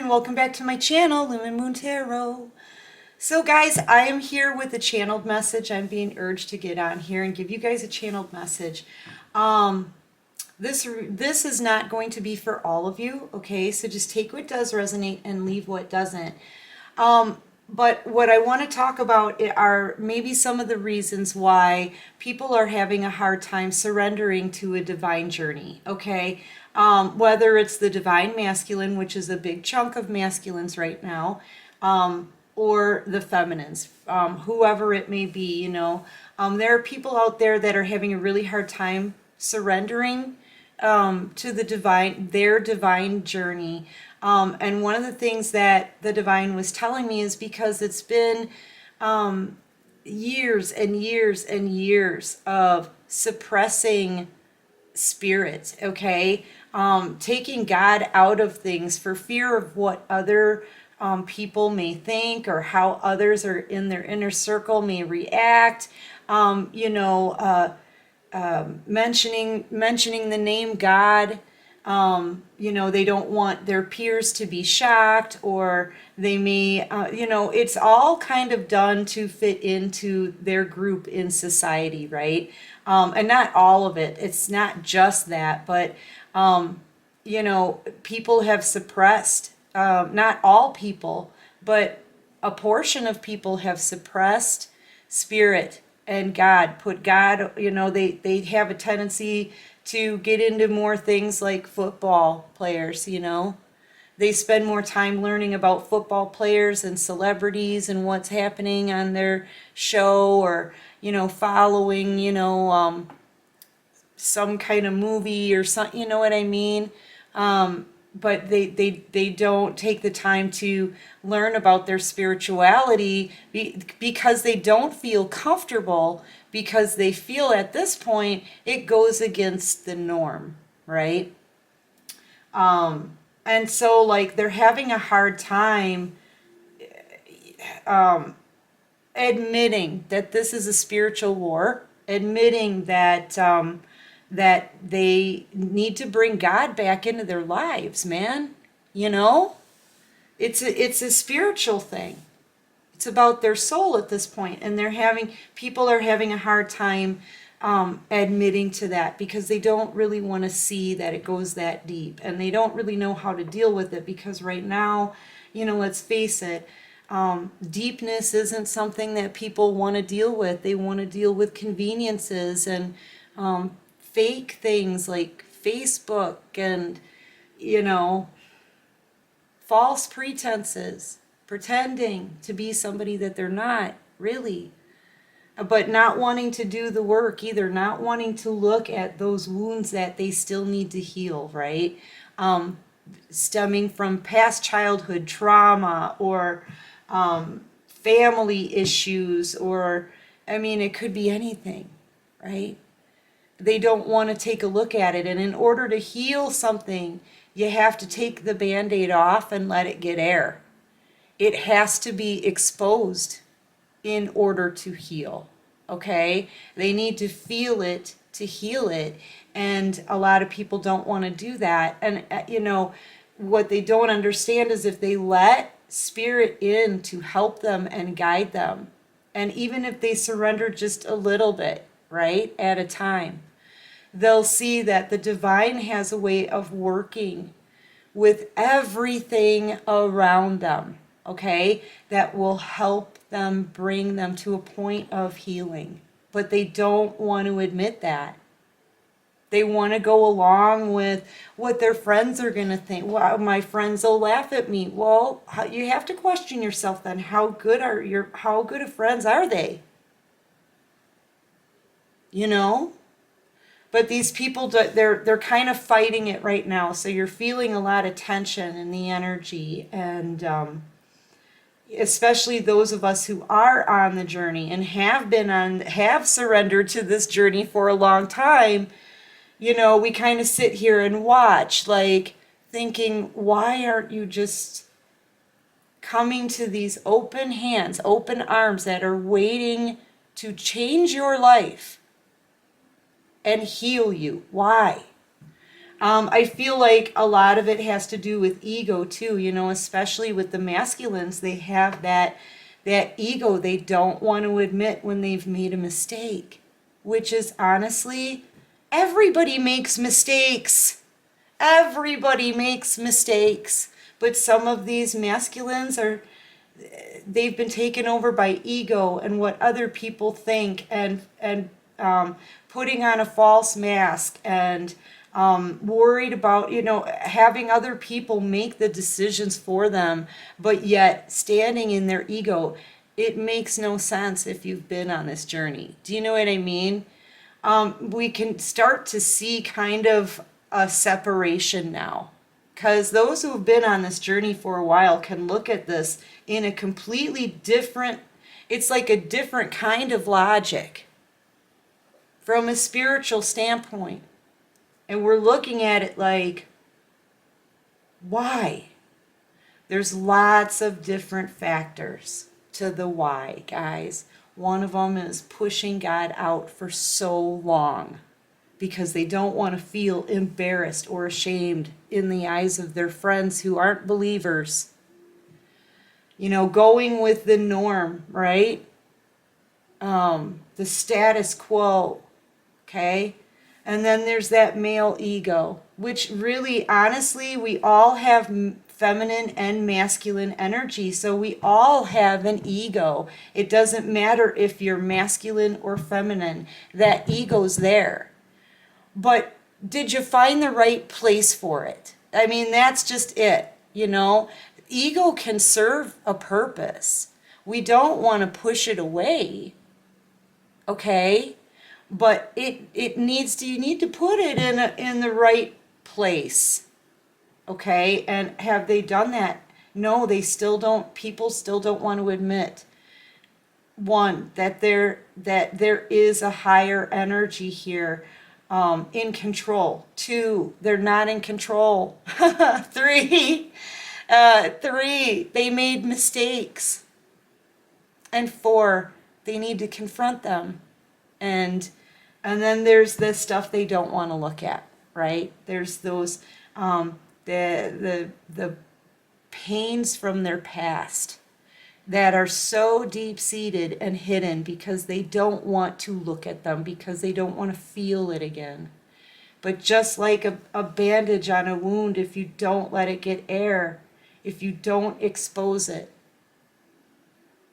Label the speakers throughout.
Speaker 1: everyone, welcome back to my channel, Lumen Moon Tarot. So guys, I am here with a channeled message. I'm being urged to get on here and give you guys a channeled message. This is not going to be for all of you, okay? So just take what does resonate and leave what doesn't. But what I want to talk about are maybe some of the reasons why people are having a hard time surrendering to a divine journey, okay? Whether it's the divine masculine, which is a big chunk of masculines right now, or the feminines, whoever it may be, you know. There are people out there that are having a really hard time surrendering to the divine, their divine journey. And one of the things that the divine was telling me is because it's been years and years and years of suppressing spirit, okay? Taking God out of things for fear of what other people may think or how others are in their inner circle may react. Mentioning the name God. They don't want their peers to be shocked, or they may, it's all kind of done to fit into their group in society, right? And not all of it. It's not just that, but, people have suppressed, not all people, but a portion of people have suppressed spirit and God, put God, they have a tendency to get into more things like football players, They spend more time learning about football players and celebrities and what's happening on their show, or, following, some kind of movie or something, you know what I mean? But they don't take the time to learn about their spirituality because they don't feel comfortable, because they feel at this point it goes against the norm, right? And so like they're having a hard time admitting that this is a spiritual war, admitting that that they need to bring God back into their lives, man. It's a spiritual thing. It's about their soul at this point, and people are having a hard time admitting to that, because they don't really want to see that it goes that deep, and they don't really know how to deal with it, because right now, let's face it, deepness isn't something that people want to deal with. They want to deal with conveniences and fake things like Facebook and, false pretenses, pretending to be somebody that they're not really, but not wanting to do the work either, not wanting to look at those wounds that they still need to heal, right? Stemming from past childhood trauma, or family issues, or, it could be anything, right? They don't want to take a look at it. And in order to heal something, you have to take the Band-Aid off and let it get air. It has to be exposed in order to heal, okay? They need to feel it to heal it. And a lot of people don't want to do that. And, what they don't understand is if they let spirit in to help them and guide them, and even if they surrender just a little bit, right, at a time, they'll see that the divine has a way of working with everything around them, okay, that will help them, bring them to a point of healing. But they don't want to admit that. They want to go along with what their friends are going to think. Well, my friends will laugh at me. Well, you have to question yourself then. How good of friends are they? But these people, they're kind of fighting it right now. So you're feeling a lot of tension in the energy, and especially those of us who are on the journey and have surrendered to this journey for a long time. We kind of sit here and watch, like thinking, why aren't you just coming to these open hands, open arms that are waiting to change your life and heal you? Why? I feel like a lot of it has to do with ego too, you know, especially with the masculines. They have that ego. They don't want to admit when they've made a mistake, which is honestly, everybody makes mistakes. Everybody makes mistakes. But some of these masculines they've been taken over by ego and what other people think, and putting on a false mask, and worried about, you know, having other people make the decisions for them, but yet standing in their ego. It makes no sense if you've been on this journey. Do you know what I mean? We can start to see kind of a separation now. Because those who have been on this journey for a while can look at this in a completely different, it's like a different kind of logic from a spiritual standpoint. And we're looking at it like, why? There's lots of different factors to the why, guys. One of them is pushing God out for so long because they don't want to feel embarrassed or ashamed in the eyes of their friends who aren't believers. You know, going with the norm, right? The status quo, okay? And then there's that male ego, which really, honestly, we all have feminine and masculine energy. So we all have an ego. It doesn't matter if you're masculine or feminine. That ego's there. But did you find the right place for it? I mean, that's just it, you know? Ego can serve a purpose. We don't want to push it away, okay? But it needs to, you need to put it in the right place, okay? And have they done that? No, they still don't. People still don't want to admit, one, that there is a higher energy here. In control. 2, they're not in control. 3, they made mistakes. And 4, they need to confront them. And then there's the stuff they don't want to look at, right? There's those the pains from their past that are so deep-seated and hidden because they don't want to look at them, because they don't want to feel it again. But just like a bandage on a wound, if you don't let it get air, if you don't expose it,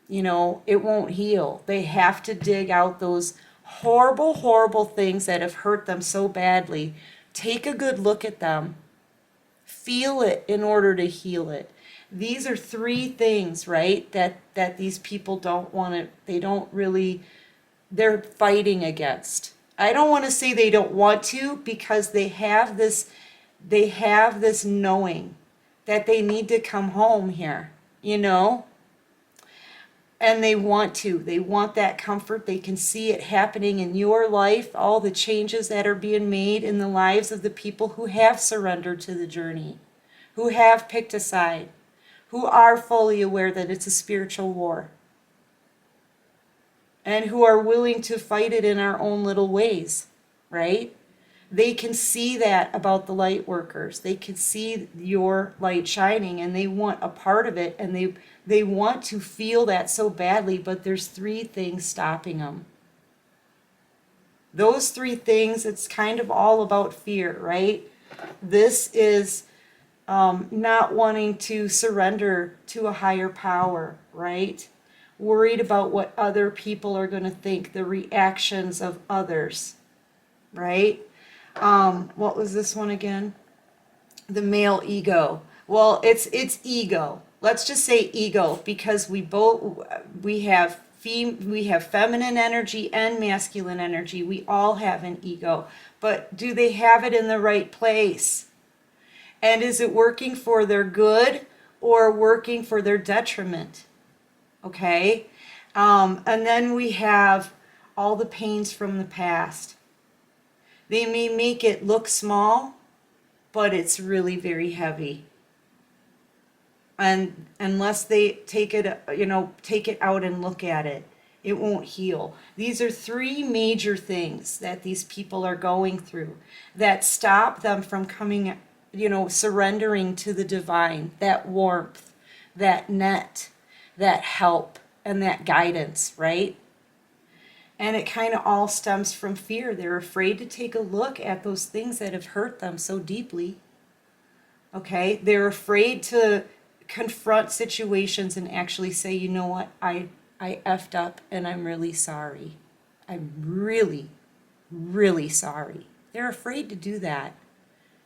Speaker 1: you know, it won't heal. They have to dig out those horrible, horrible things that have hurt them so badly. Take a good look at them. Feel it in order to heal it. These are 3 things, right, that these people don't want to, they don't really, they're fighting against. I don't want to say they don't want to, because they have this knowing that they need to come home here, you know? And they want to. They want that comfort. They can see it happening in your life, all the changes that are being made in the lives of the people who have surrendered to the journey, who have picked a side, who are fully aware that it's a spiritual war, and who are willing to fight it in our own little ways, right? They can see that about the light workers. They can see your light shining, and they want a part of it, and they want to feel that so badly, but there's 3 things stopping them. Those 3 things, it's kind of all about fear, right? This is not wanting to surrender to a higher power, right? Worried about what other people are going to think, the reactions of others, right? What was this one again? The male ego. Well, it's ego. Let's just say ego, because we have feminine energy and masculine energy. We all have an ego, but do they have it in the right place? And is it working for their good or working for their detriment? Okay? And then we have all the pains from the past. They may make it look small, but it's really very heavy. And unless they take it out and look at it, It won't heal. These are three major things that these people are going through that stop them from coming, surrendering to the divine, that warmth, that net, that help, and that guidance, right? And it kind of all stems from fear. They're afraid to take a look at those things that have hurt them so deeply. Okay? They're afraid to confront situations and actually say, you know what, I effed up and I'm really sorry. I'm really, really sorry. They're afraid to do that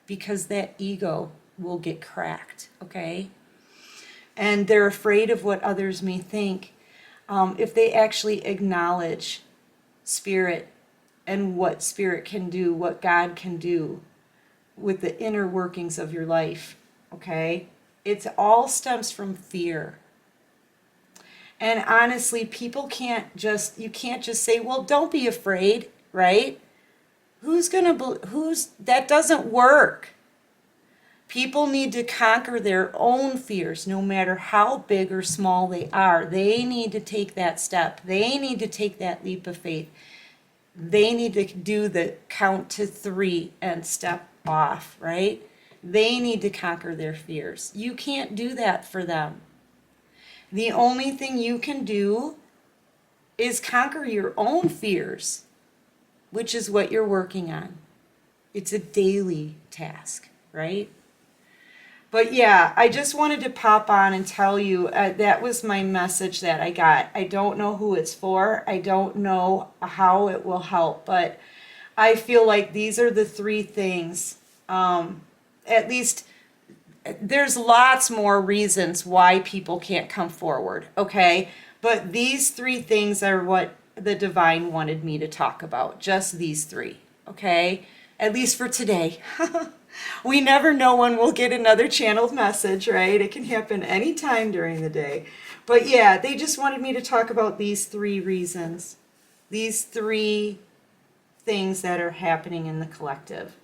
Speaker 1: because that ego will get cracked, okay? And they're afraid of what others may think. If they actually acknowledge Spirit and what Spirit can do, what God can do with the inner workings of your life, okay? It all stems from fear. And honestly, you can't just say, well, don't be afraid, right? That doesn't work. People need to conquer their own fears, no matter how big or small they are. They need to take that step. They need to take that leap of faith. They need to do the count to 3 and step off, right? They need to conquer their fears. You can't do that for them. The only thing you can do is conquer your own fears, which is what you're working on. It's a daily task, right? But yeah, I just wanted to pop on and tell you that was my message that I got. I don't know who it's for. I don't know how it will help, but I feel like these are the 3 things. At least there's lots more reasons why people can't come forward, okay? But these 3 things are what the divine wanted me to talk about. Just these 3, okay? At least for today. We never know when we'll get another channeled message, right? It can happen anytime during the day. But yeah, they just wanted me to talk about these 3 reasons. These 3 things that are happening in the collective.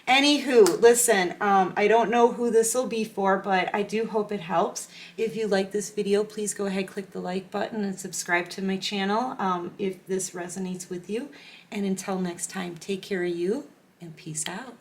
Speaker 1: Anywho, listen, I don't know who this will be for, but I do hope it helps. If you like this video, please go ahead, click the like button and subscribe to my channel if this resonates with you. And until next time, take care of you and peace out.